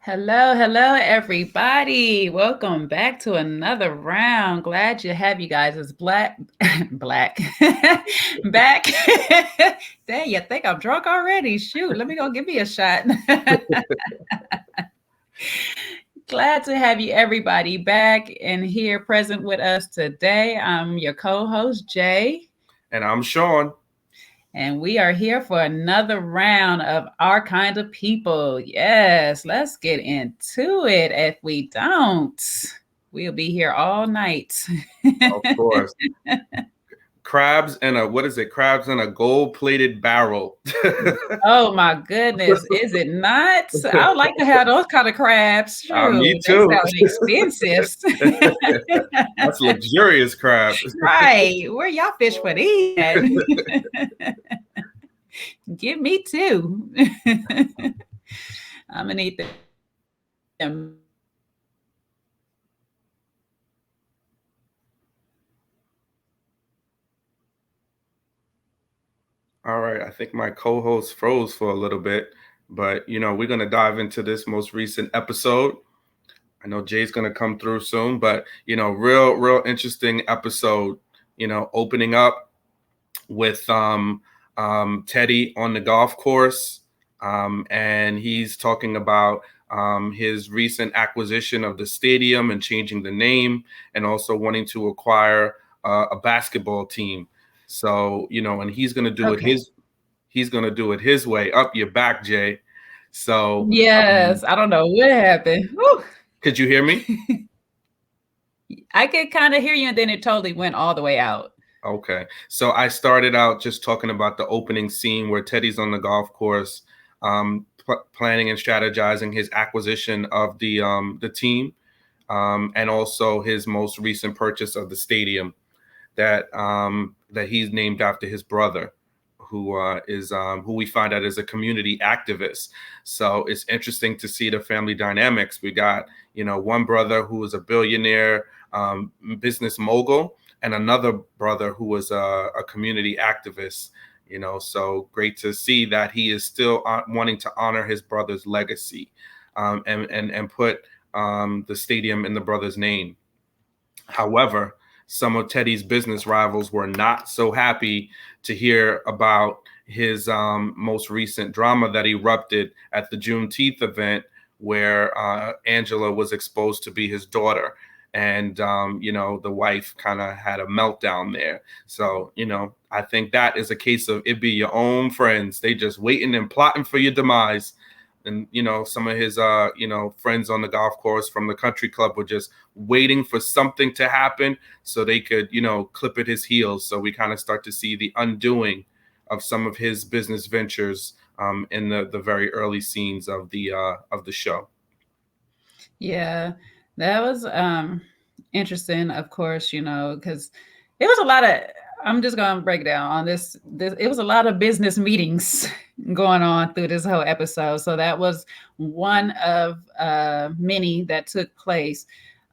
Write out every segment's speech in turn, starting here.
Hello, everybody. Welcome back to another round. Glad to have you guys as black back. Dang, you think I'm drunk already? Shoot, let me go give me a shot. Glad to have you everybody back and here present with us today. I'm your co-host Jay. And I'm Sean. And we are here for another round of Our Kind of People. Yes, let's get into it. If we don't, we'll be here all night. Of course. Crabs and a, what is it? Crabs in a gold-plated barrel. Oh my goodness, is it not? I would like to have those kind of crabs. True. Me They too. sound expensive. That's luxurious crab. Right. Where y'all fish for these at? Give me two. I'm gonna need them. All right. I think my co-host froze for a little bit, but we're gonna dive into this most recent episode. I know Jay's gonna come through soon, but real interesting episode. Opening up with Teddy on the golf course, and he's talking about his recent acquisition of the stadium and changing the name, and also wanting to acquire a basketball team. So and he's gonna do it Okay. he's gonna do it his way. Up your back, Jay. So Yes, I don't know what happened. Whew. could you hear me? I could kind of hear you, and then it totally went all the way out. Okay. So I started out just talking about the opening scene where Teddy's on the golf course, planning and strategizing his acquisition of the team, and also his most recent purchase of the stadium that he's named after his brother, who we find out is a community activist. So it's interesting to see the family dynamics. We got one brother who is a billionaire business mogul, and another brother who was a community activist. So great to see that he is still wanting to honor his brother's legacy, and put the stadium in the brother's name. However, some of Teddy's business rivals were not so happy to hear about his most recent drama that erupted at the Juneteenth event, where Angela was exposed to be his daughter. And, the wife kind of had a meltdown there. So, I think that is a case of it be your own friends. They just waiting and plotting for your demise. And some of his friends on the golf course from the country club were just waiting for something to happen so they could clip at his heels. So we kind of start to see the undoing of some of his business ventures in the very early scenes of the show. Yeah, that was interesting, of course, because it was a lot of, I'm just gonna break it down on this. It was a lot of business meetings going on through this whole episode. So that was one of many that took place.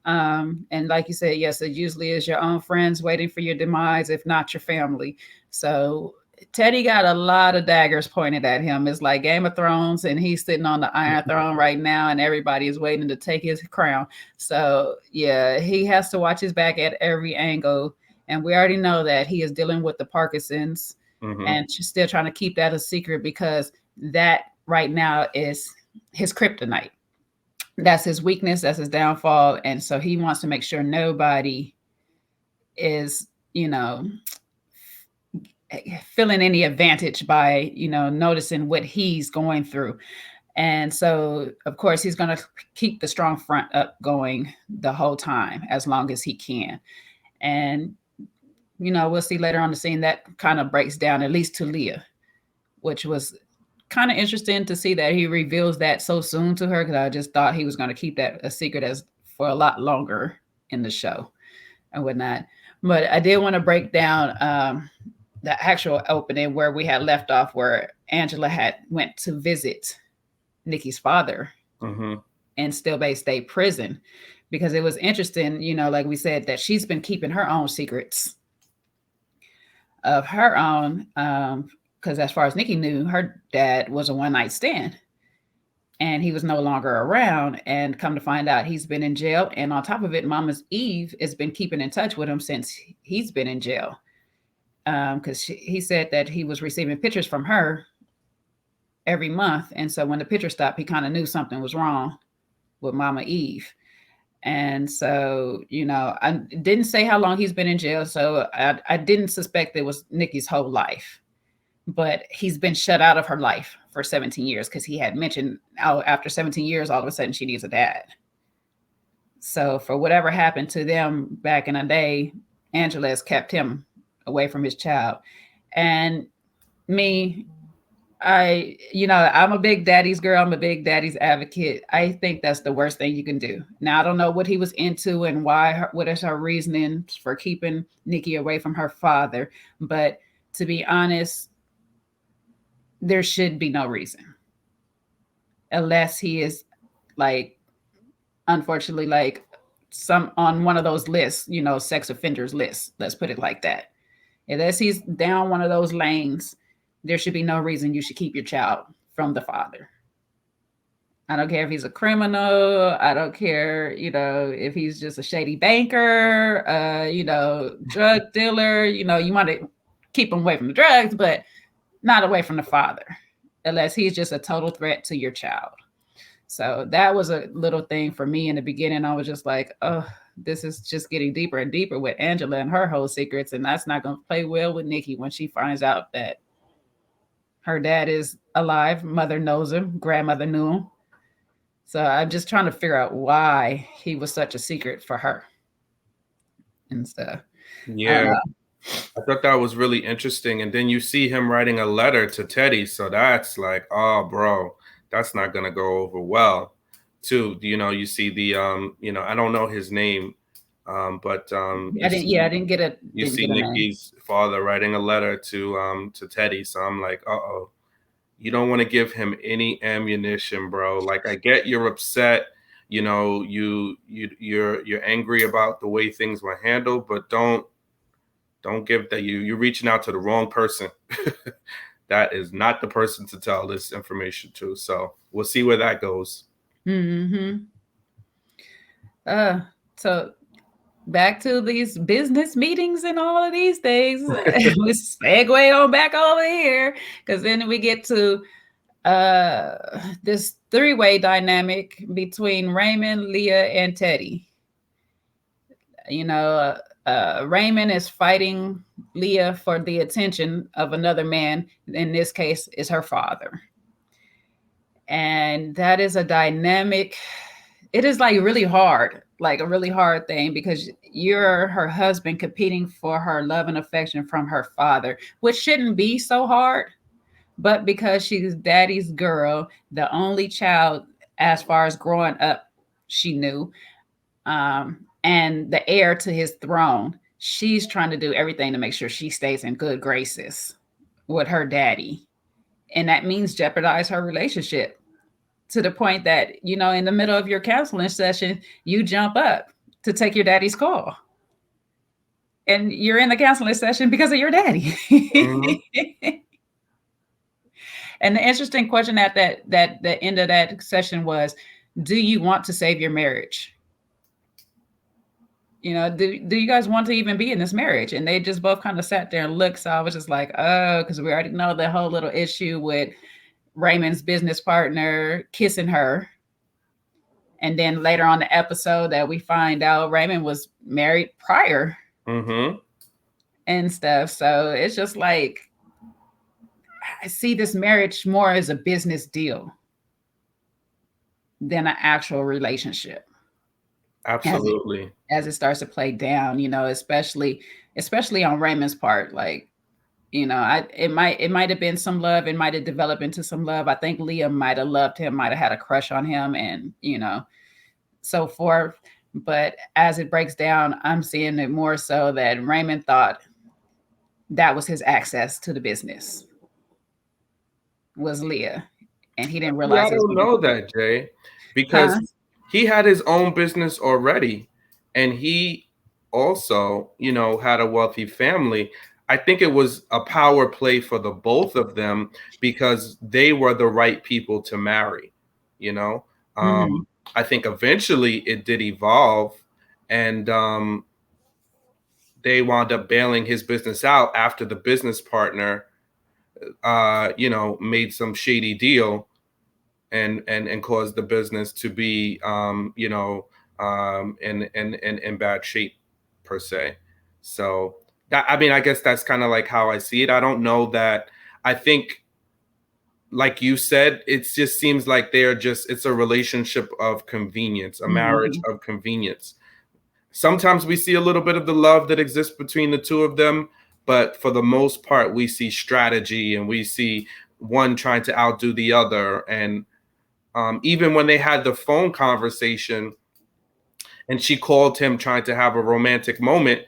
And like you said, yes, it usually is your own friends waiting for your demise, if not your family. So Teddy got a lot of daggers pointed at him. It's like Game of Thrones, and he's sitting on the Iron Throne right now, and everybody is waiting to take his crown. So yeah, he has to watch his back at every angle. And we already know that he is dealing with the Parkinson's, and still trying to keep that a secret, because that right now is his kryptonite. That's his weakness, that's his downfall. And so he wants to make sure nobody is, feeling any advantage by, noticing what he's going through. And so, of course, he's going to keep the strong front up going the whole time, as long as he can. And, we'll see later on the scene that kind of breaks down, at least to Leah, which was kind of interesting to see that he reveals that so soon to her, because I just thought he was going to keep that a secret as for a lot longer in the show and whatnot. But I did want to break down the actual opening where we had left off, where Angela had went to visit Nikki's father in Still Bay State Prison, because it was interesting, like we said, that she's been keeping her own secrets of her own, because as far as Nikki knew, her dad was a one-night stand. and he was no longer around. And come to find out, he's been in jail. And on top of it, Mama's Eve has been keeping in touch with him since he's been in jail. Because he said that he was receiving pictures from her every month. And so when the picture stopped, he kind of knew something was wrong with Mama Eve. And so, I didn't say how long he's been in jail. So I didn't suspect it was Nikki's whole life, but he's been shut out of her life for 17 years because he had mentioned, after 17 years, all of a sudden she needs a dad. So for whatever happened to them back in the day, Angela has kept him away from his child. And me, I'm a big daddy's girl. I'm a big daddy's advocate. I think that's the worst thing you can do. Now, I don't know what he was into and why, what is her reasoning for keeping Nikki away from her father. But to be honest, there should be no reason. Unless he is like, unfortunately, like some on one of those lists, sex offenders lists. Let's put it like that. Unless he's down one of those lanes, there should be no reason you should keep your child from the father. I don't care if he's a criminal. I don't care, if he's just a shady banker, drug dealer. You want to keep him away from the drugs, but not away from the father, unless he's just a total threat to your child. So that was a little thing for me in the beginning. I was just like, oh, this is just getting deeper and deeper with Angela and her whole secrets. And that's not going to play well with Nikki when she finds out that her dad is alive. Mother knows him. Grandmother knew him. So I'm just trying to figure out why he was such a secret for her and stuff. Yeah, I thought that was really interesting. And then you see him writing a letter to Teddy. So that's like, oh, bro, that's not going to go over well. Too, you see the, I don't know his name, but I didn't get it. You see Nikki's father writing a letter to Teddy. So I'm like, uh-oh, you don't want to give him any ammunition, bro. Like, I get you're upset, you're angry about the way things were handled, but don't give that. You're reaching out to the wrong person. That is not the person to tell this information to. So we'll see where that goes. So back to these business meetings and all of these things. We segue on back over here, because then we get to this three-way dynamic between Raymond, Leah, and Teddy. Raymond is fighting Leah for the attention of another man. In this case, is her father. And that is a dynamic. It is like really hard, like a really hard thing, because you're her husband competing for her love and affection from her father, which shouldn't be so hard. But because she's daddy's girl, the only child as far as growing up, she knew, and the heir to his throne, she's trying to do everything to make sure she stays in good graces with her daddy. And that means jeopardize her relationship, to the point that, in the middle of your counseling session, you jump up to take your daddy's call. And you're in the counseling session because of your daddy. Mm-hmm. And the interesting question at the end of that session was, do you want to save your marriage? Do you guys want to even be in this marriage? And they just both kind of sat there and looked. So I was just like, oh, because we already know the whole little issue with Raymond's business partner kissing her. And then later on the episode that we find out Raymond was married prior. Mm-hmm. And stuff. So it's just like, I see this marriage more as a business deal than an actual relationship. Absolutely. As it starts to play down, especially on Raymond's part, like, it might have been some love. It might have developed into some love. I think Leah might have loved him, might have had a crush on him, and so forth. But as it breaks down, I'm seeing it more so that Raymond thought that was his access to the business, was Leah, and he didn't realize. I don't know that, Jay, because he had his own business already, and he also, had a wealthy family. I think it was a power play for the both of them because they were the right people to marry. you know. Mm-hmm. I think eventually it did evolve, and they wound up bailing his business out after the business partner, made some shady deal and caused the business to be, in bad shape per se. So that, I mean, I guess that's kind of like how I see it. I don't know that. I think, like you said, it just seems like it's a relationship of convenience, a marriage Mm-hmm. of convenience. Sometimes we see a little bit of the love that exists between the two of them, but for the most part, we see strategy and we see one trying to outdo the other. And even when they had the phone conversation and she called him trying to have a romantic moment,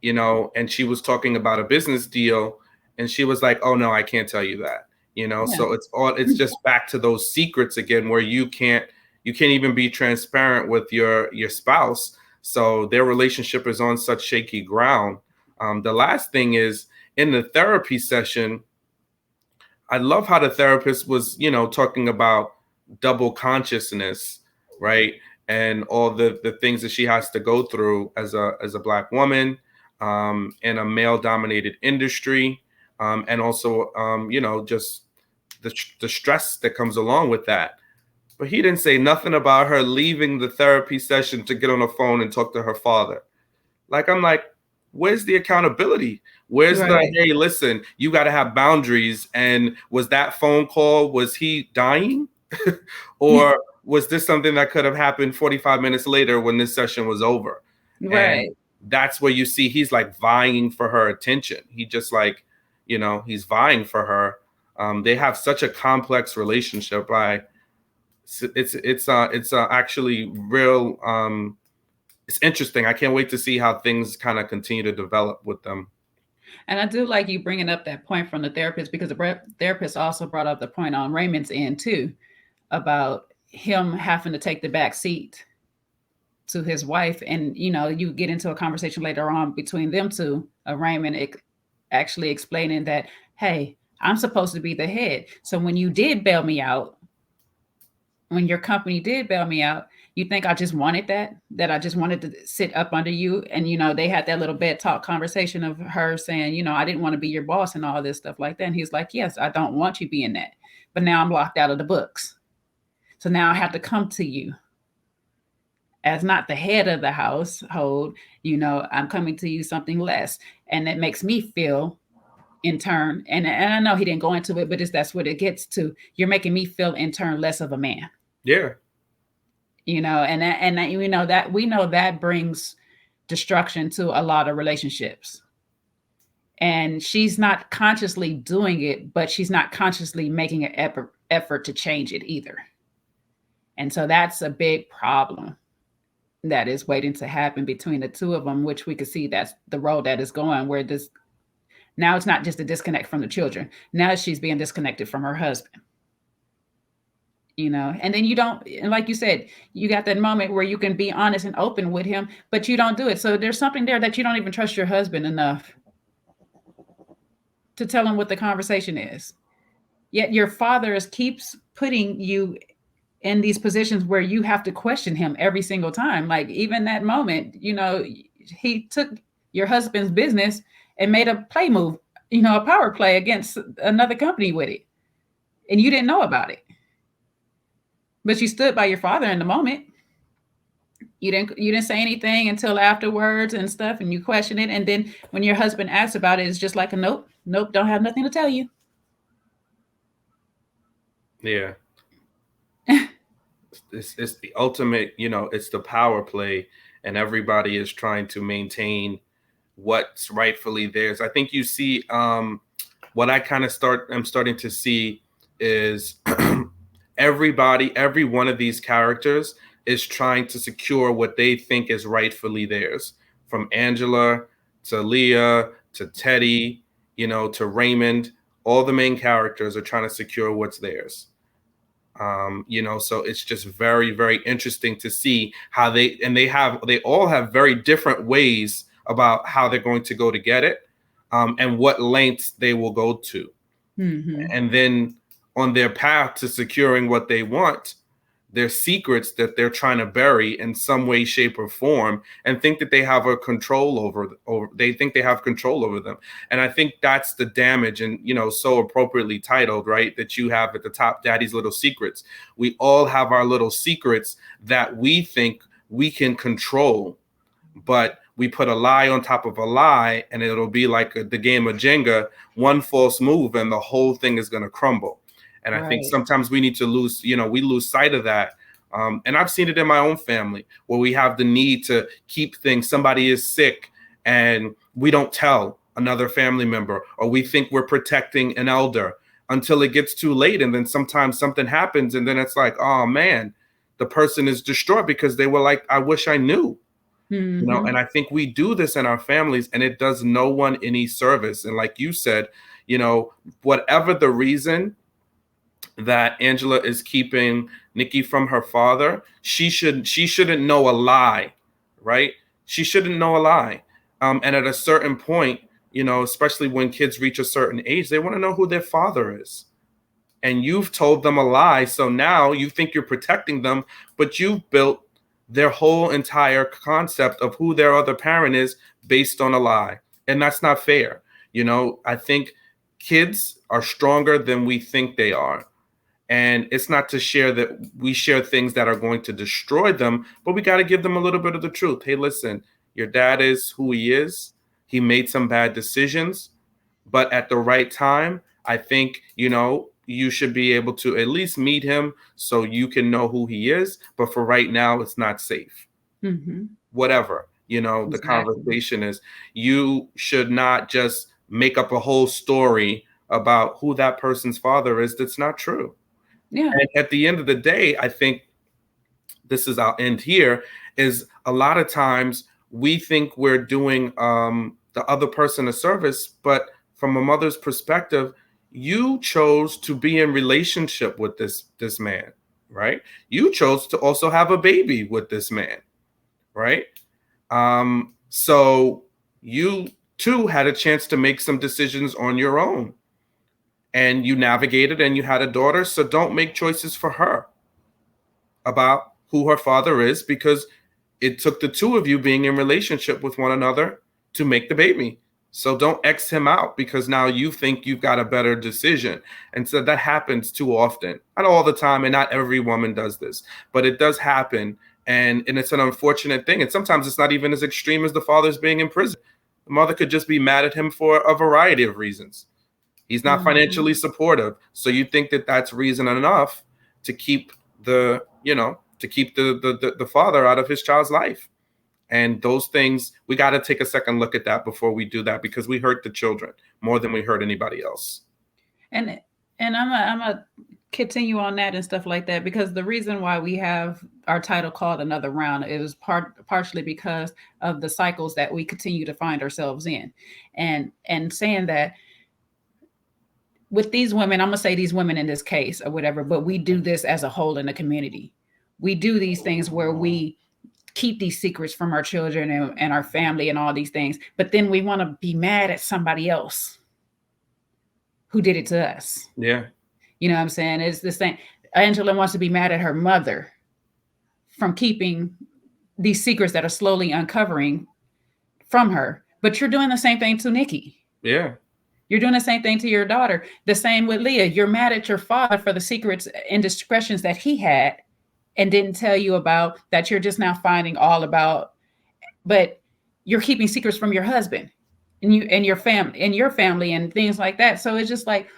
and she was talking about a business deal, and she was like, "Oh no, I can't tell you that." Yeah. So it's just back to those secrets again, where you can't even be transparent with your spouse. So their relationship is on such shaky ground. The last thing is, in the therapy session, I love how the therapist was, talking about double consciousness, right? And all the things that she has to go through as a black woman, in a male dominated industry, and also, just the stress that comes along with that. But he didn't say nothing about her leaving the therapy session to get on the phone and talk to her father. Like, I'm like, where's the accountability? Where's the, Right. hey, listen, you got to have boundaries? And was that phone call, was he dying? Or was this something that could have happened 45 minutes later when this session was over? And Right. that's where you see he's like vying for her attention. He just like, he's vying for her. They have such a complex relationship. It's actually real. It's interesting. I can't wait to see how things kind of continue to develop with them. And I do like you bringing up that point from the therapist, because the therapist also brought up the point on Raymond's end too, about him having to take the back seat to his wife. And you get into a conversation later on between them two, Raymond actually explaining that, hey, I'm supposed to be the head, so when you did bail me out, when your company did bail me out, you think I just wanted that I just wanted to sit up under you? And they had that little bed talk conversation of her saying, I didn't want to be your boss and all this stuff like that. And he's like, yes, I don't want you being that, but now I'm locked out of the books, so now I have to come to you as not the head of the household. I'm coming to you something less, and it makes me feel, in turn, and I know he didn't go into it, but that's what it gets to. You're making me feel, in turn, less of a man. Yeah. We know that brings destruction to a lot of relationships. And she's not consciously doing it, but she's not consciously making an effort to change it either. And so that's a big problem that is waiting to happen between the two of them, which we could see that's the road that is going, where this now it's not just a disconnect from the children. Now she's being disconnected from her husband. And then you don't, and like you said, you got that moment where you can be honest and open with him, but you don't do it. So there's something there that you don't even trust your husband enough to tell him what the conversation is. Yet your father keeps putting you in these positions where you have to question him every single time. Like, even that moment, he took your husband's business and made a play move, a power play against another company with it, and you didn't know about it, but you stood by your father in the moment. You didn't say anything until afterwards and stuff, and you question it, and then when your husband asks about it, it's just like a nope, nope, don't have nothing to tell you. Yeah. It's the ultimate, it's the power play, and everybody is trying to maintain what's rightfully theirs. I think you see, what I'm starting to see is every one of these characters is trying to secure what they think is rightfully theirs. From Angela to Leah to Teddy, to Raymond, all the main characters are trying to secure what's theirs. So it's just very, very interesting to see how they all have very different ways about how they're going to go to get it, and what lengths they will go to. Mm-hmm. And then on their path to securing what they want, their secrets that they're trying to bury in some way, shape, or form, and think that they have a control over they think they have control over them. And I think that's the damage, and so appropriately titled, right, that you have at the top, Daddy's Little Secrets. We all have our little secrets that we think we can control, but we put a lie on top of a lie, and it'll be like the game of Jenga. One false move and the whole thing is going to crumble. And I think sometimes we need to we lose sight of that. And I've seen it in my own family where we have the need to keep things. Somebody is sick and we don't tell another family member, or we think we're protecting an elder until it gets too late. And then sometimes something happens and then it's like, oh man, the person is distraught because they were like, I wish I knew. Mm-hmm. And I think we do this in our families and it does no one any service. And like you said, whatever the reason that Angela is keeping Nikki from her father, she shouldn't know a lie, right? She shouldn't know a lie. And at a certain point, especially when kids reach a certain age, they want to know who their father is. And you've told them a lie. So now you think you're protecting them, but you've built their whole entire concept of who their other parent is based on a lie. And that's not fair. I think kids are stronger than we think they are. And it's not to share that we share things that are going to destroy them, but we got to give them a little bit of the truth. Hey, listen, your dad is who he is. He made some bad decisions, but at the right time, I think, you should be able to at least meet him so you can know who he is. But for right now, it's not safe. Mm-hmm. Whatever, the conversation is, you should not just make up a whole story about who that person's father is. That's not true. Yeah. And at the end of the day, I think I'll end here, is a lot of times we think we're doing the other person a service, but from a mother's perspective, you chose to be in relationship with this man, right? You chose to also have a baby with this man, right? So you too had a chance to make some decisions on your own. And you navigated and you had a daughter, so don't make choices for her about who her father is, because it took the two of you being in relationship with one another to make the baby. So don't X him out because now you think you've got a better decision. And so that happens too often. Not all the time, and not every woman does this, but it does happen. And it's an unfortunate thing. And sometimes it's not even as extreme as the father's being in prison. The mother could just be mad at him for a variety of reasons. He's not financially supportive. So you think that that's reason enough to keep the father out of his child's life. And those things, we got to take a second look at that before we do that, because we hurt the children more than we hurt anybody else. And I'm a continue on that and stuff like that, because the reason why we have our title called Another Round, it was partially because of the cycles that we continue to find ourselves in, and saying that with these women, I'm gonna say these women in this case or whatever, but we do this as a whole in the community. We do these things where we keep these secrets from our children and our family and all these things, but then we want to be mad at somebody else who did it to us. Yeah. You know what I'm saying? It's the same. Angela wants to be mad at her mother from keeping these secrets that are slowly uncovering from her, but you're doing the same thing to Nikki. Yeah. You're doing the same thing to your daughter. The same with Leah. You're mad at your father for the secrets and indiscretions that he had and didn't tell you about, that you're just now finding all about, but you're keeping secrets from your husband and your family and things like that. So it's just like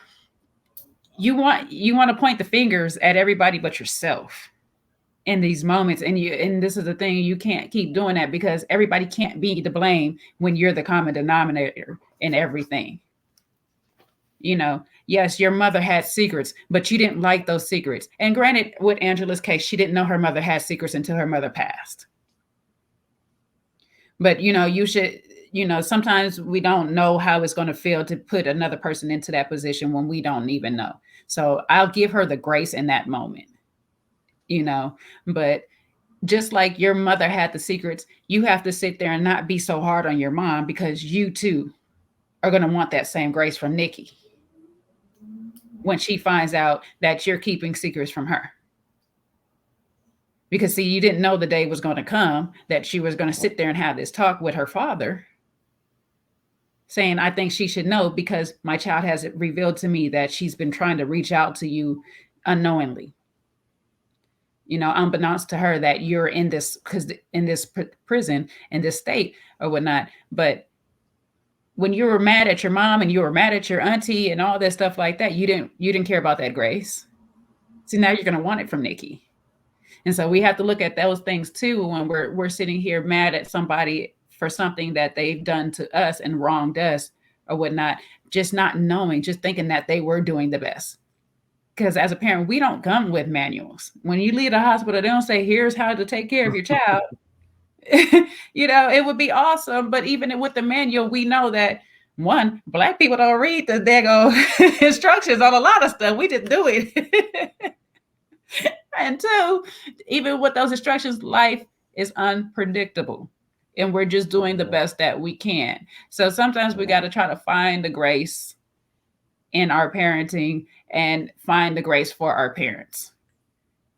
you want to point the fingers at everybody but yourself in these moments. And this is the thing, you can't keep doing that, because everybody can't be to blame when you're the common denominator in everything. Yes, your mother had secrets, but you didn't like those secrets. And granted, with Angela's case, she didn't know her mother had secrets until her mother passed. But, you should, sometimes we don't know how it's going to feel to put another person into that position when we don't even know. So I'll give her the grace in that moment, but just like your mother had the secrets, you have to sit there and not be so hard on your mom, because you too are going to want that same grace from Nikki. when she finds out that you're keeping secrets from her. Because see, you didn't know the day was going to come that she was going to sit there and have this talk with her father, saying, I think she should know because my child has revealed to me that she's been trying to reach out to you unknowingly. Unbeknownst to her that you're in this, because in this prison, in this state or whatnot. But when you were mad at your mom and you were mad at your auntie and all that stuff like that, you didn't care about that grace. See, now you're going to want it from Nikki. And so we have to look at those things too when we're sitting here mad at somebody for something that they've done to us and wronged us or whatnot, just not knowing, just thinking that they were doing the best. Because as a parent, we don't come with manuals. When you leave the hospital, they don't say, here's how to take care of your child. It would be awesome. But even with the manual, we know that, one, Black people don't read the daggone instructions on a lot of stuff. We just do it. And two, even with those instructions, life is unpredictable. And we're just doing the best that we can. So sometimes we got to try to find the grace in our parenting and find the grace for our parents.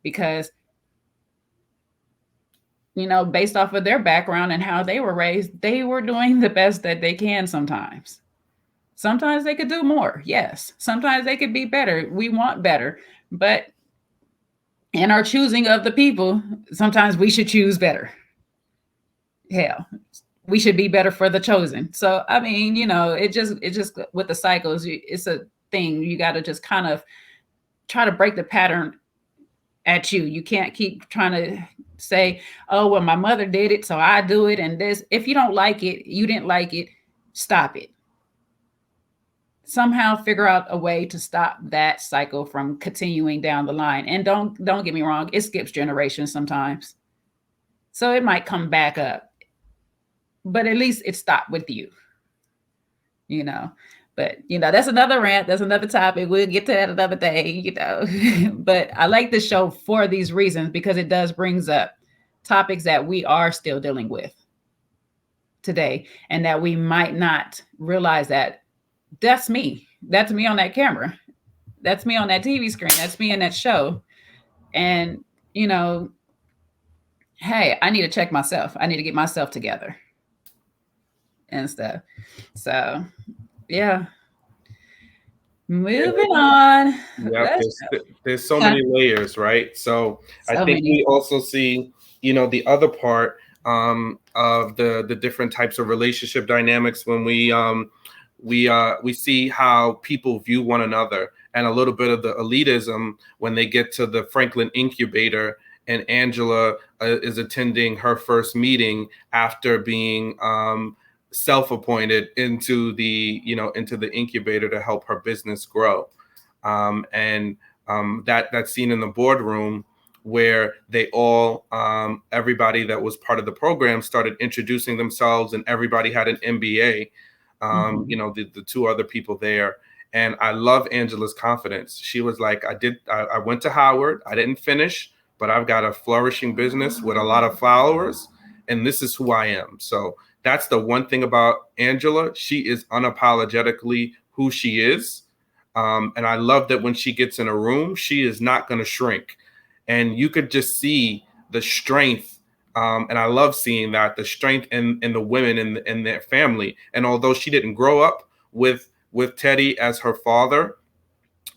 Because, based off of their background and how they were raised, they were doing the best that they can sometimes. Sometimes they could do more. Yes. Sometimes they could be better. We want better. But in our choosing of the people, sometimes we should choose better. Hell, we should be better for the chosen. So, I mean, it just with the cycles, it's a thing. You got to just kind of try to break the pattern at you. You can't keep trying to say, oh, well, my mother did it, so I do it. And this, if you don't like it, you didn't like it, stop it. Somehow figure out a way to stop that cycle from continuing down the line. And don't get me wrong, it skips generations sometimes. So it might come back up. But at least it stopped with you, But, that's another rant. That's another topic. We'll get to that another day, But I like this show for these reasons, because it does brings up topics that we are still dealing with today, and that we might not realize that that's me. That's me on that camera. That's me on that TV screen. That's me in that show. And, hey, I need to check myself. I need to get myself together and stuff. So, yeah. Moving on. Yeah, there's so many layers, right? So I think we also see, the other part of the different types of relationship dynamics when we see how people view one another, and a little bit of the elitism when they get to the Franklin incubator, and Angela is attending her first meeting after being self-appointed into the incubator to help her business grow. That scene in the boardroom where they all, everybody that was part of the program started introducing themselves, and everybody had an MBA, the two other people there. And I love Angela's confidence. She was like, I went to Howard, I didn't finish, but I've got a flourishing business with a lot of followers, and this is who I am. So that's the one thing about Angela. She is unapologetically who she is. And I love that when she gets in a room, she is not going to shrink. And you could just see the strength. And I love seeing that, the strength in the women in their family. And although she didn't grow up with Teddy as her father,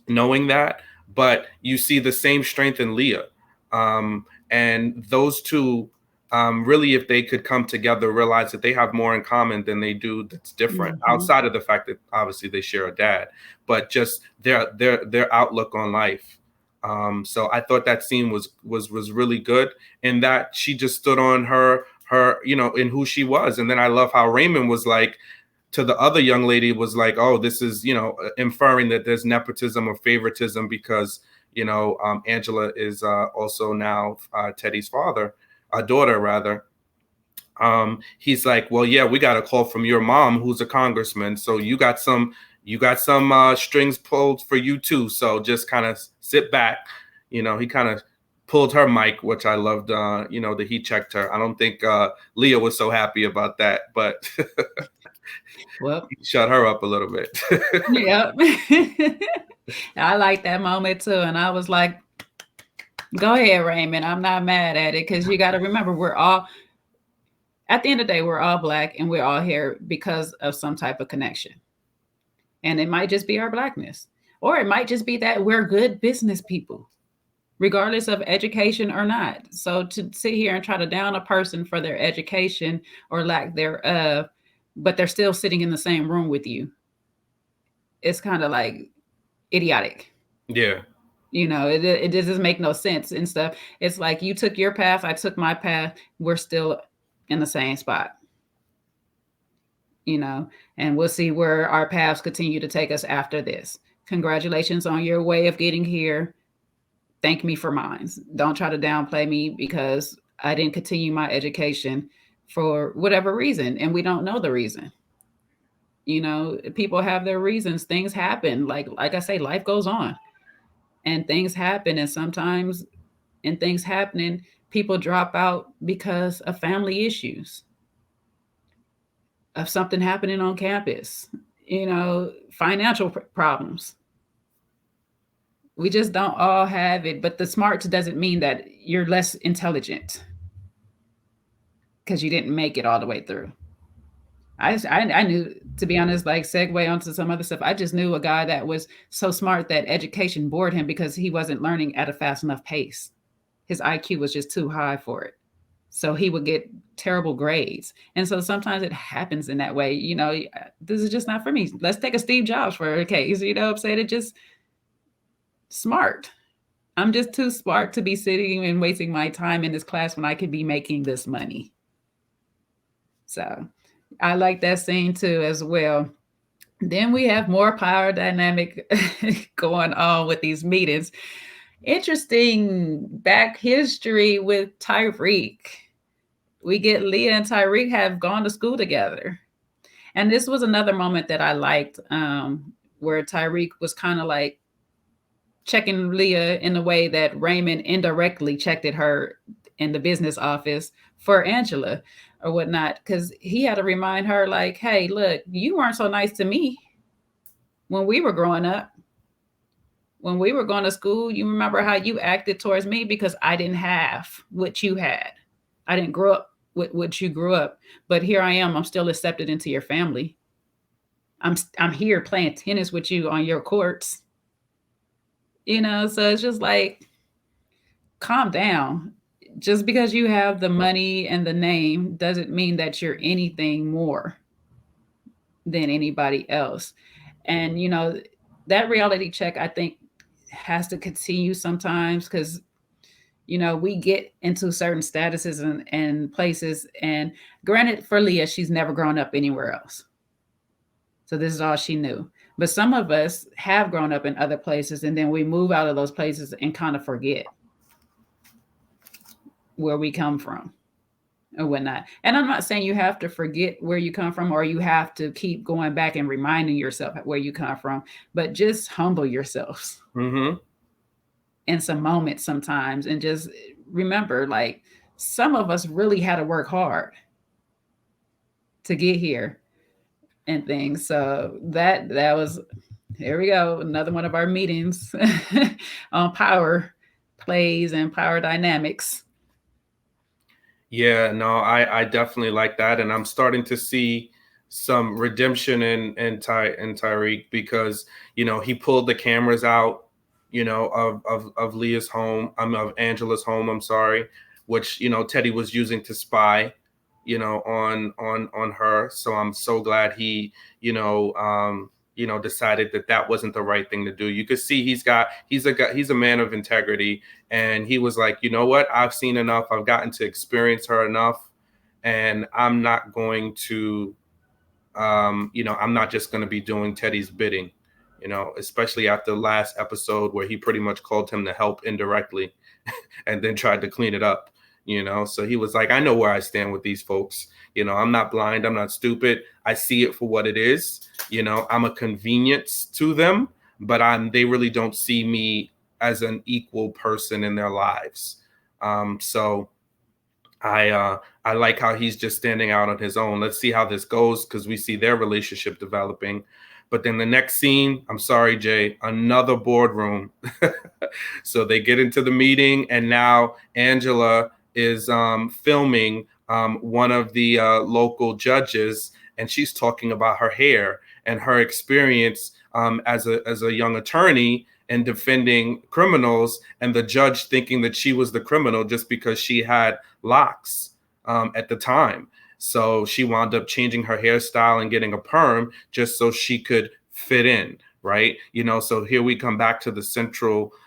knowing that, but you see the same strength in Leah. And those two, really, if they could come together, realize that they have more in common than they do that's different, outside of the fact that obviously they share a dad, but just their outlook on life. So I thought that scene was really good, in that she just stood on her in who she was. And then I love how Raymond was like, to the other young lady, was like, oh, this is, inferring that there's nepotism or favoritism because, Angela is also now Teddy's daughter rather. He's like, well, yeah, we got a call from your mom, who's a congressman. So you got some strings pulled for you too. So just kind of sit back. He kind of pulled her mic, which I loved, that he checked her. I don't think Leah was so happy about that, but well, shut her up a little bit. Yeah. I like that moment too. And I was like, go ahead, Raymond. I'm not mad at it because you got to remember, we're all, at the end of the day, we're all Black and we're all here because of some type of connection. And it might just be our Blackness, or it might just be that we're good business people, regardless of education or not. So to sit here and try to down a person for their education or lack thereof, but they're still sitting in the same room with you, it's kind of like idiotic. Yeah. It doesn't make no sense and stuff. It's like you took your path, I took my path. We're still in the same spot, you know, and we'll see where our paths continue to take us after this. Congratulations on your way of getting here. Thank me for mine. Don't try to downplay me because I didn't continue my education for whatever reason, and we don't know the reason. People have their reasons. Things happen. Like I say, life goes on, and things happen, and sometimes in things happening, people drop out because of family issues, of something happening on campus, financial problems. We just don't all have it, but the smarts doesn't mean that you're less intelligent because you didn't make it all the way through. I knew, to be honest, like segue onto some other stuff. I just knew a guy that was so smart that education bored him because he wasn't learning at a fast enough pace. His IQ was just too high for it. So he would get terrible grades. And so sometimes it happens in that way. This is just not for me. Let's take a Steve Jobs for a case. You know what I'm saying? It just smart. I'm just too smart to be sitting and wasting my time in this class when I could be making this money. So I like that scene too as well. Then we have more power dynamic going on with these meetings. Interesting back history with Tyreek. We get Leah and Tyreek have gone to school together. And this was another moment that I liked, where Tyreek was kind of like checking Leah in a way that Raymond indirectly checked at her in the business office for Angela or whatnot, because he had to remind her, like, hey, look, you weren't so nice to me when we were growing up. When we were going to school, you remember how you acted towards me because I didn't have what you had. I didn't grow up with what you grew up. But here I am. I'm still accepted into your family. I'm here playing tennis with you on your courts. So it's just like, calm down. Just because you have the money and the name doesn't mean that you're anything more than anybody else. And that reality check, I think, has to continue sometimes, because we get into certain statuses and places, and granted, for Leah, she's never grown up anywhere else, so this is all she knew. But some of us have grown up in other places, and then we move out of those places and kind of forget where we come from or whatnot. And I'm not saying you have to forget where you come from, or you have to keep going back and reminding yourself where you come from, but just humble yourselves in some moments sometimes, and just remember, like, some of us really had to work hard to get here and things. So that was, here we go, another one of our meetings on power plays and power dynamics. Yeah, no, I definitely like that, and I'm starting to see some redemption in Tyreek, because he pulled the cameras out, of Leah's home, of Angela's home, I'm sorry, which Teddy was using to spy, on her. So I'm so glad he decided that wasn't the right thing to do. You could see he's a man of integrity, and he was like, you know what, I've seen enough, I've gotten to experience her enough, and I'm not going to I'm not just going to be doing Teddy's bidding, especially after the last episode where he pretty much called him to help indirectly and then tried to clean it up. So he was like, I know where I stand with these folks. I'm not blind, I'm not stupid, I see it for what it is. I'm a convenience to them, but they really don't see me as an equal person in their lives. So I like how he's just standing out on his own. Let's see how this goes, because we see their relationship developing. But then the next scene, I'm sorry, Jay, another boardroom. So they get into the meeting, and now Angela is filming one of the local judges, and she's talking about her hair and her experience as a young attorney and defending criminals, and the judge thinking that she was the criminal just because she had locks at the time. So she wound up changing her hairstyle and getting a perm just so she could fit in, right? So here we come back to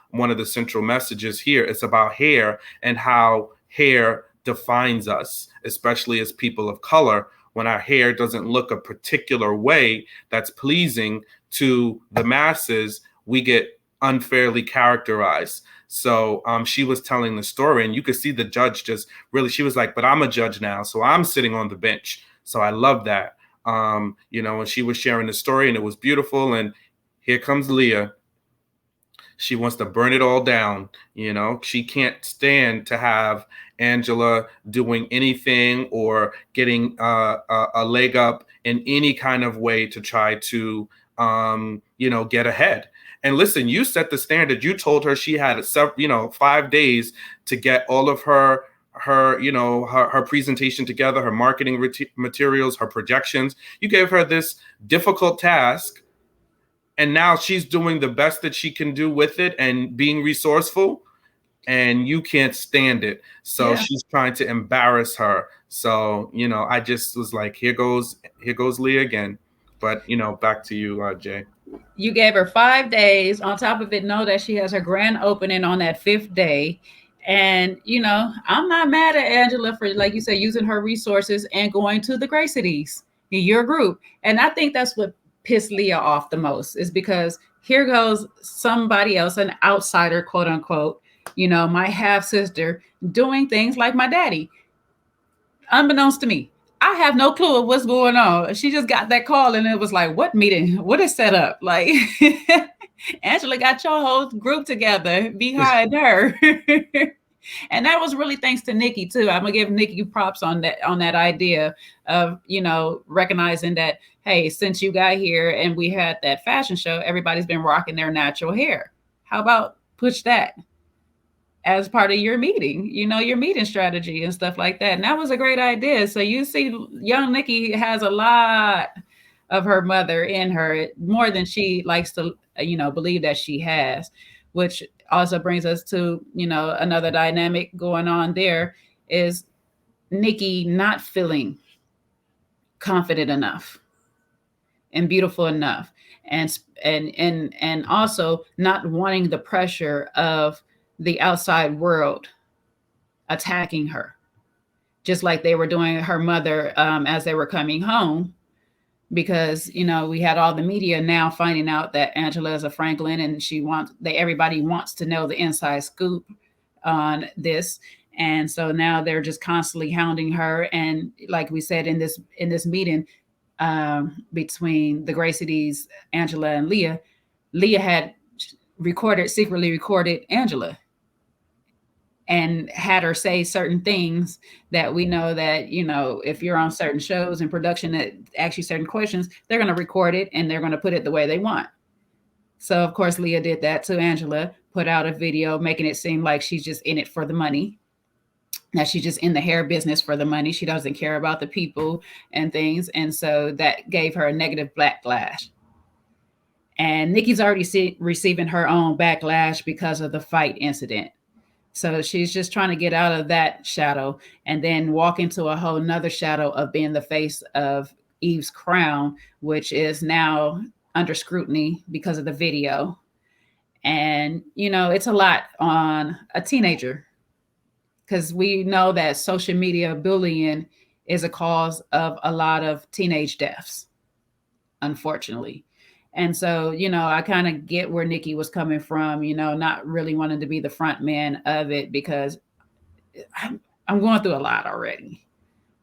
one of the central messages here. It's about hair and how hair defines us, especially as people of color. When our hair doesn't look a particular way that's pleasing to the masses, we get unfairly characterized. So she was telling the story, and you could see the judge just really, she was like, but I'm a judge now, so I'm sitting on the bench. So I love that. And she was sharing the story, and it was beautiful. And here comes Leah. She wants to burn it all down. She can't stand to have Angela doing anything or getting a leg up in any kind of way to try to, get ahead. And listen, you set the standard. You told her she had 5 days to get all of her presentation together, her marketing materials, her projections. You gave her this difficult task, and now she's doing the best that she can do with it and being resourceful, and you can't stand it. So she's trying to embarrass her. So, I just was like, here goes Leah again. But, back to you, Jay. You gave her 5 days. On top of it, know that she has her grand opening on that 5th day. And, I'm not mad at Angela for, like you said, using her resources and going to the Gray Cities, your group. And I think that's what pissed Leah off the most, is because here goes somebody else, an outsider, quote unquote, my half sister, doing things like my daddy. Unbeknownst to me, I have no clue of what's going on. She just got that call, and it was like, what meeting? What is set up? Like, Angela got your whole group together behind her. And that was really thanks to Nikki too. I'm gonna give Nikki props on that idea of, recognizing that, hey, since you got here and we had that fashion show, everybody's been rocking their natural hair. How about push that as part of your meeting, your meeting strategy and stuff like that. And that was a great idea. So you see, young Nikki has a lot of her mother in her, more than she likes to, believe that she has, which also brings us to, another dynamic going on there is Nikki not feeling confident enough and beautiful enough, and also not wanting the pressure of the outside world attacking her, just like they were doing her mother as they were coming home. Because we had all the media now finding out that Angela is a Franklin, and everybody wants to know the inside scoop on this. And so now they're just constantly hounding her. And like we said in this meeting between the Gray Cities, Angela and Leah had secretly recorded Angela and had her say certain things that we know that, if you're on certain shows and production that ask you certain questions, they're going to record it and they're going to put it the way they want. So, of course, Leah did that to Angela, put out a video making it seem like she's just in it for the money, that she's just in the hair business for the money. She doesn't care about the people and things. And so that gave her a negative backlash. And Nikki's already receiving her own backlash because of the fight incident. So she's just trying to get out of that shadow and then walk into a whole nother shadow of being the face of Eve's crown, which is now under scrutiny because of the video. And, it's a lot on a teenager, because we know that social media bullying is a cause of a lot of teenage deaths, unfortunately. And so, I kind of get where Nikki was coming from, not really wanting to be the front man of it, because I'm going through a lot already.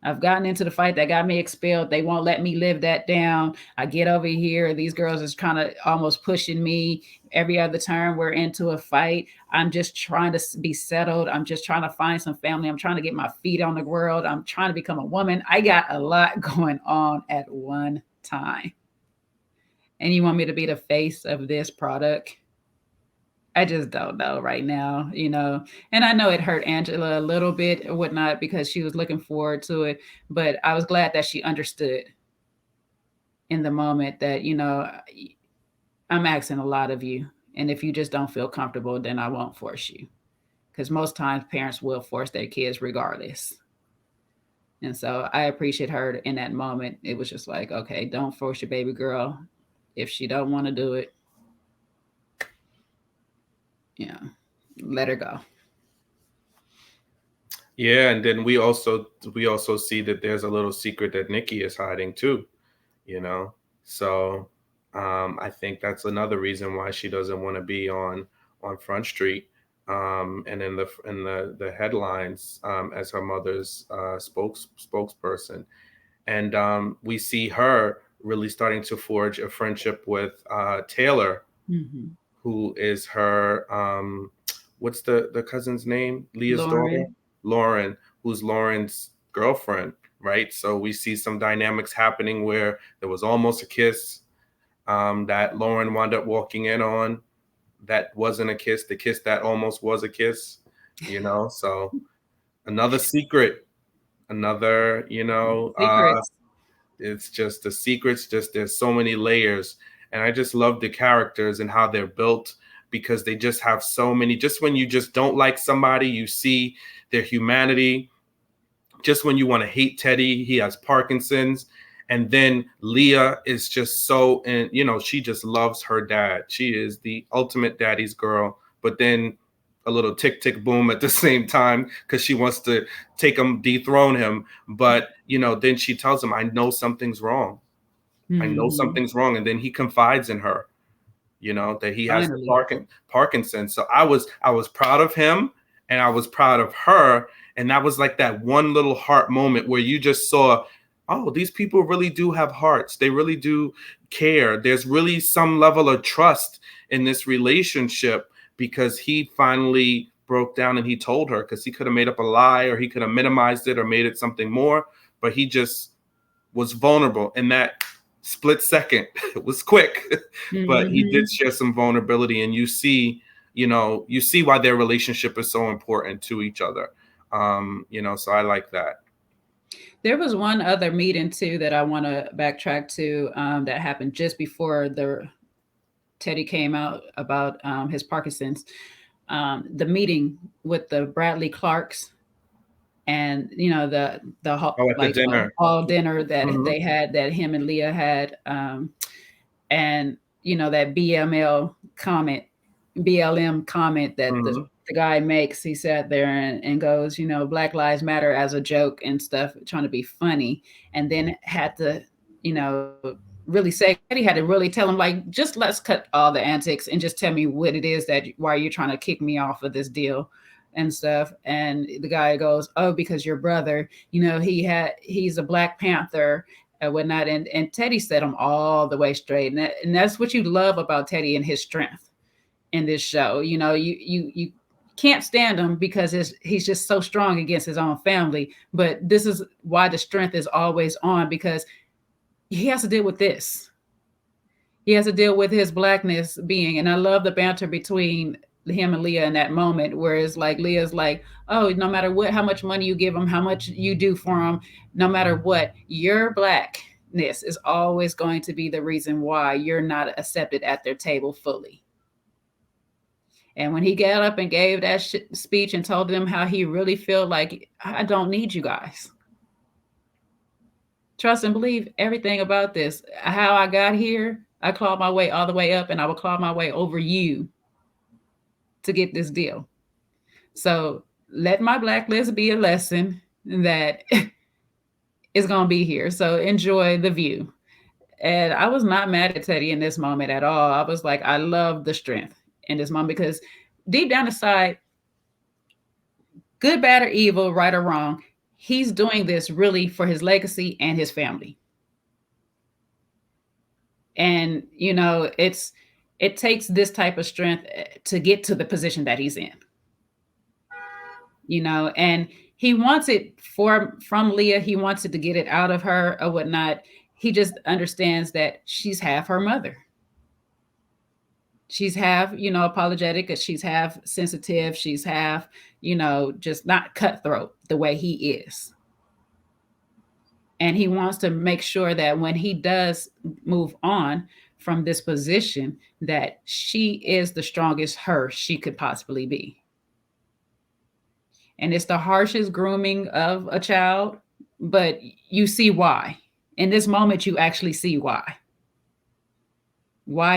I've gotten into the fight that got me expelled. They won't let me live that down. I get over here. These girls is kind of almost pushing me. Every other turn, we're into a fight. I'm just trying to be settled. I'm just trying to find some family. I'm trying to get my feet on the world. I'm trying to become a woman. I got a lot going on at one time. and you want me to be the face of this product. I just don't know right now, you know. And I know it hurt Angela a little bit or whatnot because she was looking forward to it. But I was glad that she understood in the moment that, you know, I'm asking a lot of you. And if you just don't feel comfortable, then I won't force you. Because most times parents will force their kids regardless. And so I appreciate her in that moment. It was just like, okay, don't force your baby girl. If she don't want to do it, you know, let her go. Yeah, and then we also see that there's a little secret that Nikki is hiding too, you know. So I think that's another reason why she doesn't want to be on Front Street, and in the headlines, as her mother's spokesperson. And we see her really starting to forge a friendship with Taylor, Mm-hmm. who is her what's the cousin's name? Leah's daughter, Lauren. Lauren, who's Lauren's girlfriend, right? So we see some dynamics happening where there was almost a kiss, that Lauren wound up walking in on. That wasn't a kiss. The kiss that almost was a kiss, you know. So another secret, another, Secrets. it's just the secrets. Just there's so many layers, and I just love the characters and how they're built, because they just have so many. Just when you just don't like somebody, you see their humanity. Just when you want to hate Teddy, he has Parkinson's. And then Leah is just so, and she just loves her dad. She is the ultimate daddy's girl. But then a little tick tick boom at the same time, because she wants to take him, dethrone him. But then she tells him, "I know something's wrong. I know Mm-hmm. something's wrong." And then he confides in her, that he has the Finally. Parkinson's. So I was proud of him, and I was proud of her. And that was like that one little heart moment where you just saw, oh, these people really do have hearts. They really do care. There's really some level of trust in this relationship, because he finally broke down and he told her, because he could have made up a lie, or he could have minimized it or made it something more, but he just was vulnerable in that split second. It was quick, but he Mm-hmm. did share some vulnerability, and you see why their relationship is so important to each other. So I like that. There was one other meeting too that I want to backtrack to, that happened just before the Teddy came out about his Parkinson's. The meeting with the Bradley Clarks, and Oh, at the like dinner. all dinner that Hmm. they had, that him and Leah had, and that BLM comment that Hmm. the guy makes. He sat there and goes, Black Lives Matter as a joke and stuff, trying to be funny, and then had to, you know, really say, Teddy had to really tell him, like, just let's cut all the antics and just tell me what it is, that why you're trying to kick me off of this deal and stuff. And the guy goes, oh, because your brother, he's a Black Panther and whatnot. And Teddy set him all the way straight. And that's what you love about Teddy and his strength in this show. You can't stand him because he's just so strong against his own family. But this is why the strength is always on, because he has to deal with this. He has to deal with his blackness being. And I love the banter between him and Leah in that moment, where it's like Leah's like, oh, no matter what, how much money you give him, how much you do for him, no matter what, your blackness is always going to be the reason why you're not accepted at their table fully. And when he got up and gave that speech and told them how he really felt, like, I don't need you guys. Trust and believe everything about this. How I got here, I clawed my way all the way up, and I will claw my way over you to get this deal. So let my blacklist be a lesson that is going to be here. So enjoy the view. And I was not mad at Teddy in this moment at all. I was like, I love the strength in this moment, because deep down inside, good, bad, or evil, right or wrong, he's doing this really for his legacy and his family. And it takes this type of strength to get to the position that he's in. And he wants it from Leah. He wants it to get it out of her or whatnot. He just understands that she's half her mother. She's half, apologetic, she's half sensitive, she's half, just not cutthroat the way he is. And he wants to make sure that when he does move on from this position, that she is the strongest her she could possibly be. And it's the harshest grooming of a child, but you see why. In this moment, you actually see why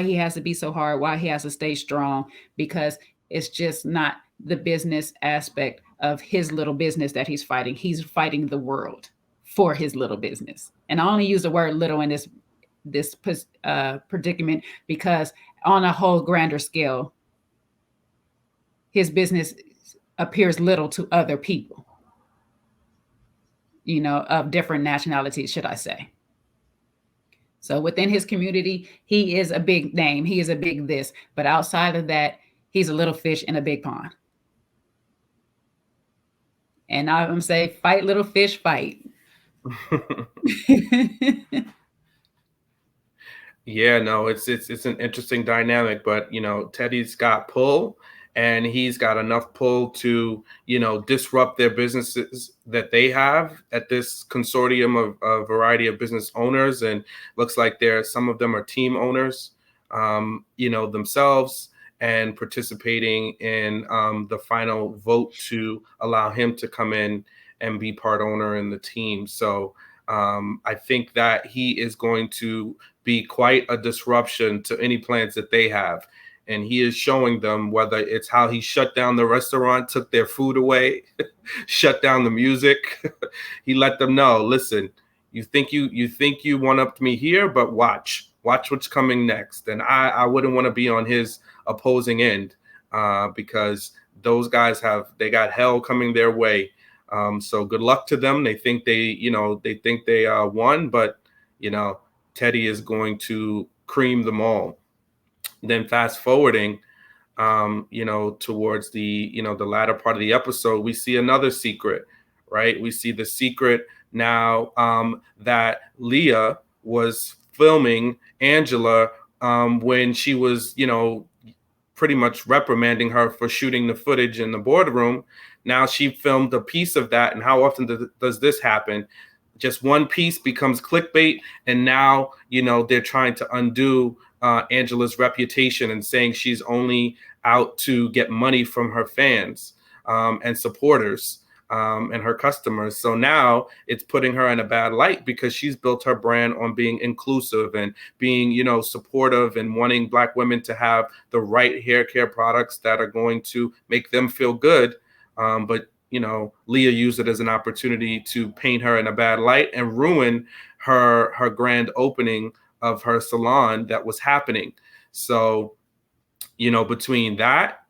he has to be so hard, why he has to stay strong, because it's just not the business aspect of his little business that he's fighting. He's fighting the world for his little business. And I only use the word little in this predicament because on a whole grander scale, his business appears little to other people, of different nationalities, should I say. So within his community, he is a big name. He is a big this. But outside of that, he's a little fish in a big pond. And I'm going to say, fight, little fish, fight. Yeah, no, it's an interesting dynamic, but Teddy's got pull, and he's got enough pull to disrupt their businesses that they have at this consortium of a variety of business owners, and looks like some of them are team owners, themselves, and participating in the final vote to allow him to come in and be part owner in the team. So I think that he is going to be quite a disruption to any plans that they have. And he is showing them, whether it's how he shut down the restaurant, took their food away, shut down the music. He let them know, listen, you think you one upped me here, but watch what's coming next. And I wouldn't want to be on his opposing end because those guys they got hell coming their way. So good luck to them. They think they won, but Teddy is going to cream them all. Then fast forwarding, towards the latter part of the episode, we see another secret, right? We see the secret now that Leah was filming Angela when she was, pretty much reprimanding her for shooting the footage in the boardroom. Now she filmed a piece of that. And how often does this happen? Just one piece becomes clickbait. And now, they're trying to undo Angela's reputation and saying she's only out to get money from her fans and supporters and her customers. So now it's putting her in a bad light because she's built her brand on being inclusive and being, supportive and wanting Black women to have the right hair care products that are going to make them feel good. But Leah used it as an opportunity to paint her in a bad light and ruin her grand opening of her salon that was happening. So, between that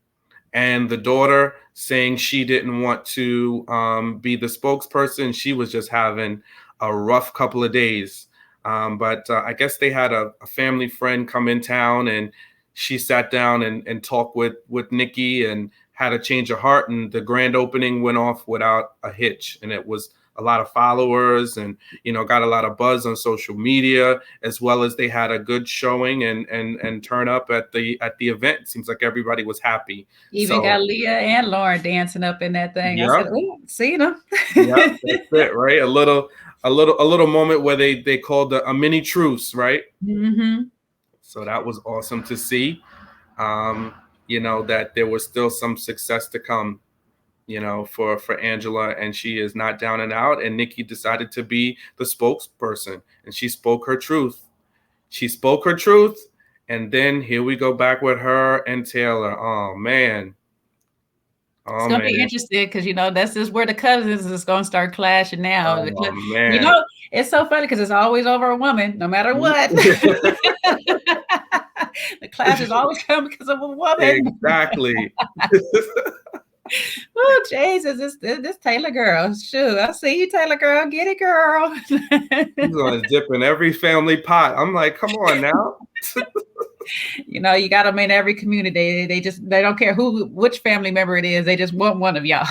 and the daughter saying she didn't want to be the spokesperson, she was just having a rough couple of days. But I guess they had a family friend come in town, and she sat down and talked with Nikki and had a change of heart, and the grand opening went off without a hitch. And it was a lot of followers and, got a lot of buzz on social media, as well as they had a good showing and turn up at the event. It seems like everybody was happy. Even got Leah and Lauren dancing up in that thing. Yep. I said, oh, seen them. Yeah, that's it, right? A little moment where they called a mini truce, right? Mm-hmm. So that was awesome to see. That there was still some success to come, for Angela, and she is not down and out. And Nikki decided to be the spokesperson, and she spoke her truth. And then here we go back with her and Taylor. Oh man. It's gonna be interesting because that's just where the cousins is gonna start clashing now. Oh, man. It's so funny because it's always over a woman, no matter what. The clash is always coming because of a woman. Exactly. Oh, Jesus, this Taylor girl. Shoot, I see you, Taylor girl. Get it, girl. He's gonna dip in every family pot. I'm like, come on now. You got them in every community. They don't care which family member it is. They just want one of y'all.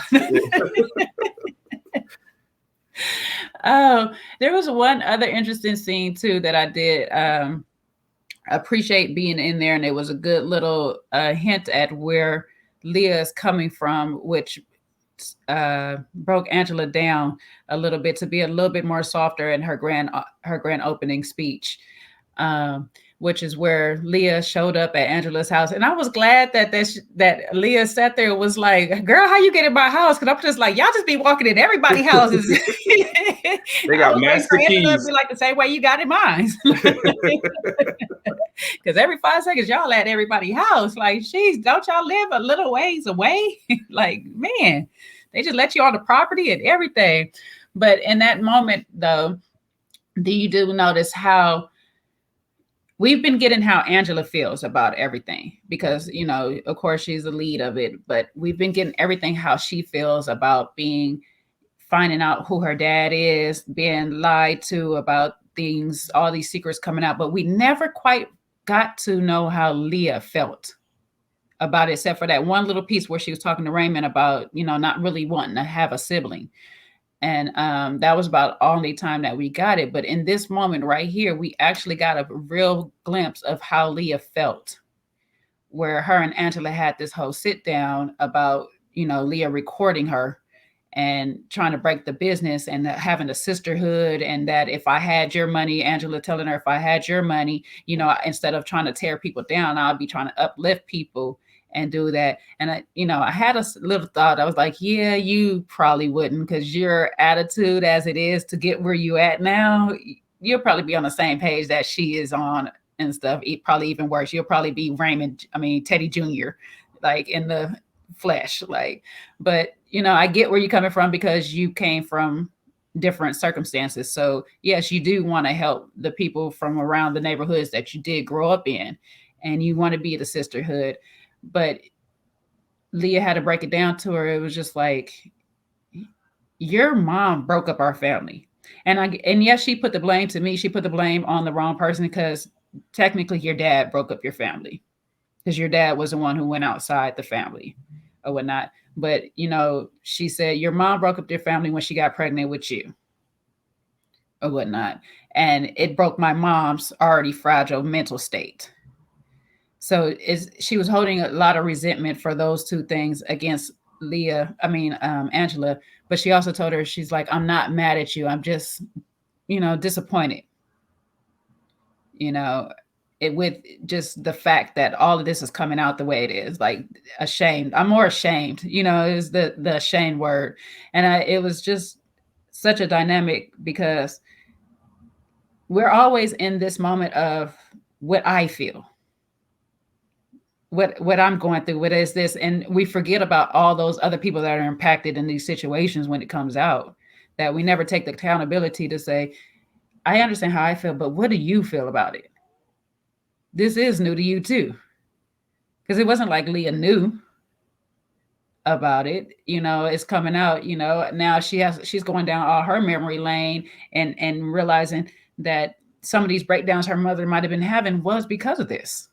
Oh, there was one other interesting scene too that I did appreciate being in there, and it was a good little hint at where Leah is coming from, which broke Angela down a little bit to be a little bit more softer in her grand opening speech, um, which is where Leah showed up at Angela's house, and I was glad that Leah sat there and was like, "Girl, how you get in my house?" Because I'm just like, y'all just be walking in everybody's houses. They I got was waiting for master Angela to keys. be like the same way you got in mine. Because every 5 seconds, y'all at everybody's house. Like, she's don't y'all live a little ways away? Like, man, they just let you on the property and everything. But in that moment, though, do you do notice how we've been getting how Angela feels about everything? Because, of course, she's the lead of it, but we've been getting everything how she feels about finding out who her dad is, being lied to about things, all these secrets coming out. But we never quite got to know how Leah felt about it, except for that one little piece where she was talking to Raymond about, not really wanting to have a sibling. And that was about only time that we got it. But in this moment right here, we actually got a real glimpse of how Leah felt, where her and Angela had this whole sit down about, Leah recording her and trying to break the business and having a sisterhood. And that if I had your money, Angela telling her, if I had your money, instead of trying to tear people down, I'll be trying to uplift people and do that. And I had a little thought. I was like, yeah, you probably wouldn't, because your attitude as it is to get where you at now, you'll probably be on the same page that she is on and stuff. Probably even worse. You'll probably be Teddy Jr., like in the flesh. Like, but I get where you're coming from because you came from different circumstances. So yes, you do want to help the people from around the neighborhoods that you did grow up in, and you want to be the sisterhood. But Leah had to break it down to her. It was just like, your mom broke up our family. And yes, she put the blame to me. She put the blame on the wrong person, because technically your dad broke up your family, because your dad was the one who went outside the family or whatnot. But, she said your mom broke up their family when she got pregnant with you or whatnot. And it broke my mom's already fragile mental state. So she was holding a lot of resentment for those two things against Angela. But she also told her, she's like, I'm not mad at you. I'm just, disappointed, with just the fact that all of this is coming out the way it is, like ashamed. I'm more ashamed, is the ashamed word. And it was just such a dynamic, because we're always in this moment of what I feel, what I'm going through, what is this? And we forget about all those other people that are impacted in these situations when it comes out, that we never take the accountability to say, I understand how I feel, but what do you feel about it? This is new to you too. Because it wasn't like Leah knew about it. It's coming out, now she's going down all her memory lane and realizing that some of these breakdowns her mother might have been having was because of this.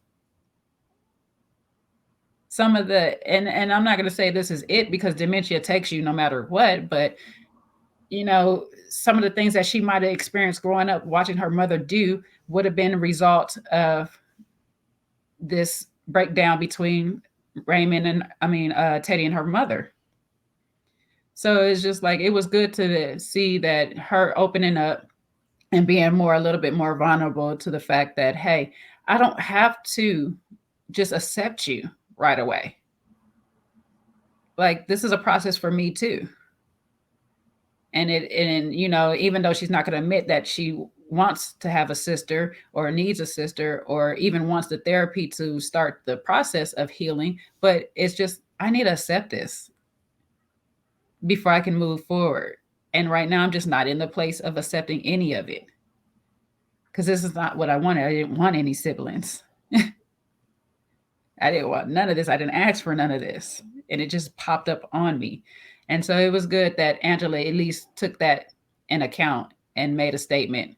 Some of and I'm not going to say this is it, because dementia takes you no matter what, but some of the things that she might have experienced growing up watching her mother do would have been a result of this breakdown between Raymond and Teddy and her mother. So it's just like, it was good to see that her opening up and being a little bit more vulnerable to the fact that, hey, I don't have to just accept you right away. Like, this is a process for me too. And even though she's not going to admit that she wants to have a sister or needs a sister or even wants the therapy to start the process of healing, but it's just, I need to accept this before I can move forward. And right now I'm just not in the place of accepting any of it, because this is not what I wanted. I didn't want any siblings. I didn't want none of this. I didn't ask for none of this. And it just popped up on me. And so it was good that Angela at least took that in account and made a statement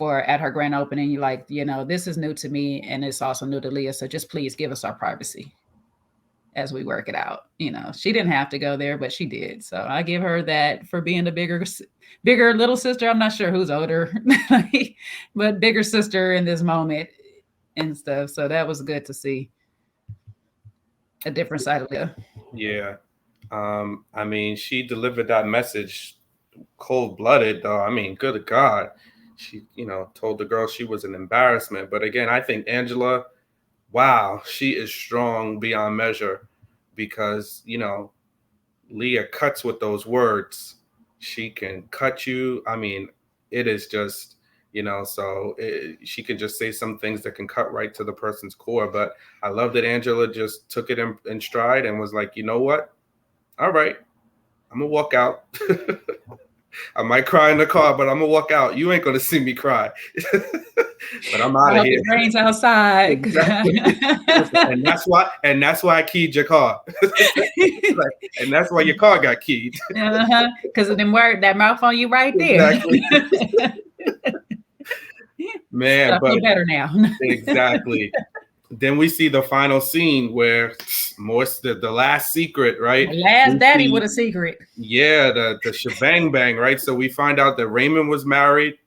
at her grand opening. You're like, this is new to me, and it's also new to Leah. So just please give us our privacy as we work it out. She didn't have to go there, but she did. So I give her that for being the bigger little sister. I'm not sure who's older, but bigger sister in this moment, and stuff. So that was good to see a different side of Leah. Yeah. I mean, she delivered that message cold blooded, though. I mean, good God. She, told the girl she was an embarrassment. But again, I think Angela, wow, she is strong beyond measure because, Leah cuts with those words. She can cut you. I mean, it is just, she can just say some things that can cut right to the person's core. But I love that Angela just took it in stride and was like, you know what? All right, I'm going to walk out. I might cry in the car, but I'm gonna walk out. You ain't gonna see me cry. But I'm out of here. It rains outside. Exactly. and that's why I keyed your car. And that's why your car got keyed. Because of them that mouth on you right there. Exactly. Man, so I feel better now. Exactly. Then we see the final scene where the last secret, right? The last daddy with a secret. Yeah, the shebang bang, right? So we find out that Raymond was married.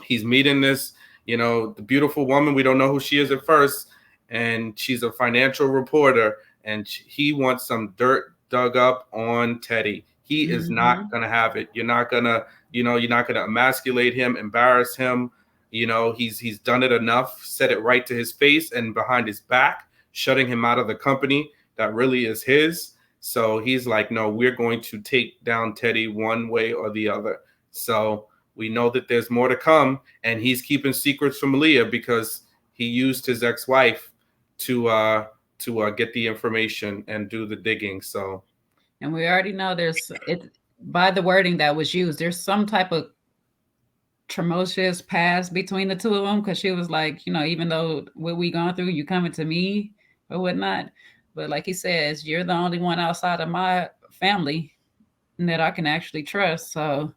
He's meeting this, the beautiful woman. We don't know who she is at first. And she's a financial reporter. And he wants some dirt dug up on Teddy. He is not going to have it. You're not going to emasculate him, embarrass him. He's done it enough, said it right to his face and behind his back, shutting him out of the company that really is his. So he's like, no, we're going to take down Teddy one way or the other. So we know that there's more to come, and he's keeping secrets from Leah because he used his ex-wife to get the information and do the digging. So, and we already know by the wording that was used, there's some type of tumultuous past between the two of them, because she was like, even though what we gone through, you coming to me or whatnot, but like he says, you're the only one outside of my family that I can actually trust. So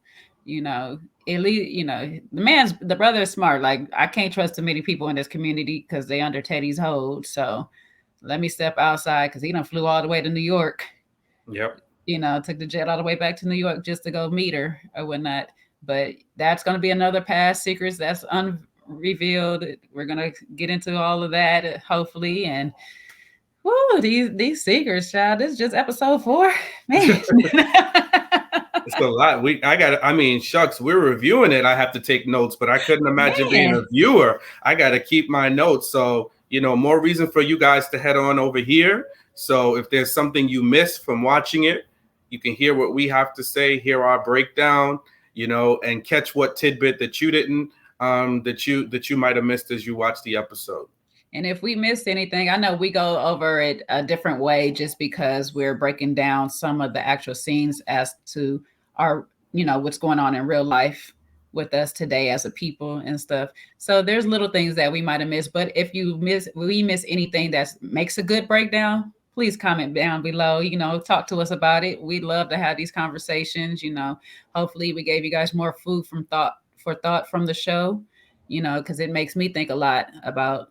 at least the brother is smart. Like, I can't trust too many people in this community because they under Teddy's hold. So let me step outside, because he done flew all the way to New York. Yep. Took the jet all the way back to New York just to go meet her or whatnot. But that's going to be another past secrets that's unrevealed. We're going to get into all of that, hopefully. And these secrets, child, this is just episode 4. Man. It's a lot. Shucks, we're reviewing it. I have to take notes, but I couldn't imagine being a viewer. I got to keep my notes. So, more reason for you guys to head on over here. So if there's something you missed from watching it, you can hear what we have to say, hear our breakdown, and catch what tidbit that you didn't, that you might have missed as you watch the episode. And if we missed anything, I know we go over it a different way just because we're breaking down some of the actual scenes as to our, what's going on in real life with us today as a people and stuff. So there's little things that we might have missed. But if we miss anything that makes a good breakdown, please comment down below, talk to us about it. We'd love to have these conversations, hopefully we gave you guys more food for thought from the show, because it makes me think a lot about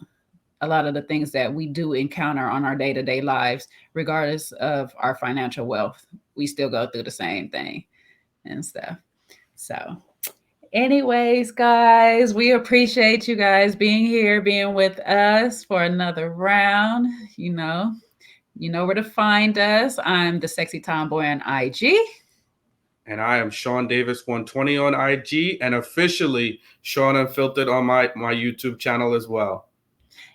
a lot of the things that we do encounter on our day-to-day lives, regardless of our financial wealth. We still go through the same thing and stuff. So anyways, guys, we appreciate you guys being here, being with us for another round. You know where to find us. I'm the Sexy Tomboy on IG. And I am Sean Davis 120 on IG, and officially Sean Unfiltered on my YouTube channel as well.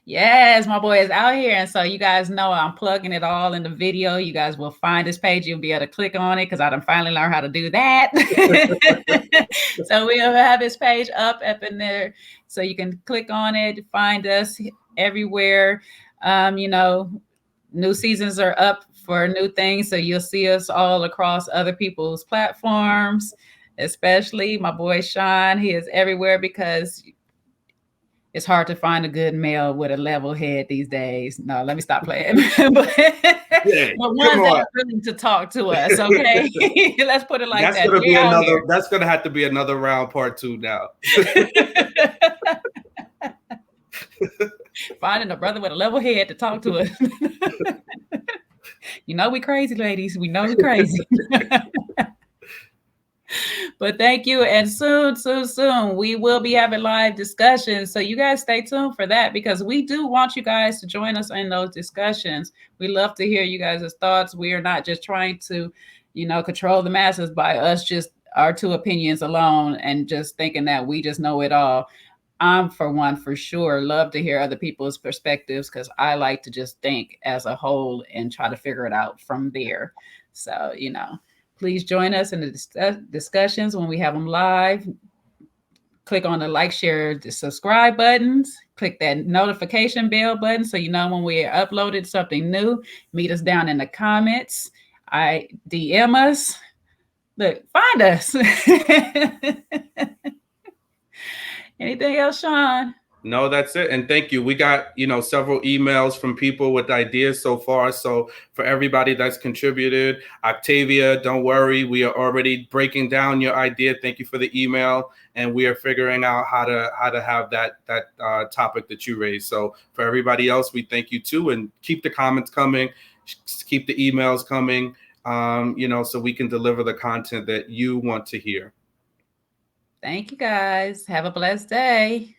Yes, my boy is out here. And so you guys know I'm plugging it all in the video. You guys will find this page. You'll be able to click on it because I done finally learned how to do that. So we'll have this page up in there. So you can click on it, find us everywhere. New seasons are up for new things. So you'll see us all across other people's platforms, especially my boy Sean. He is everywhere because it's hard to find a good male with a level head these days. No, let me stop playing. but ones that are willing to talk to us, okay? Let's put it like that. That's going to have to be another round, part 2 now. Finding a brother with a level head to talk to us. We crazy, ladies. We know we're crazy. But thank you. And soon, we will be having live discussions. So you guys stay tuned for that because we do want you guys to join us in those discussions. We love to hear you guys' thoughts. We are not just trying to, control the masses by us just our two opinions alone and just thinking that we just know it all. I'm, for one, for sure, love to hear other people's perspectives because I like to just think as a whole and try to figure it out from there. So, please join us in the discussions when we have them live. Click on the like, share, the subscribe buttons. Click that notification bell button so you know when we uploaded something new. Meet us down in the comments. I DM us. Look, find us. Anything else, Sean? No, that's it. And thank you. We got, several emails from people with ideas so far. So for everybody that's contributed, Octavia, don't worry. We are already breaking down your idea. Thank you for the email. And we are figuring out how to have that topic that you raised. So for everybody else, we thank you too. And keep the comments coming. Keep the emails coming, so we can deliver the content that you want to hear. Thank you, guys. Have a blessed day.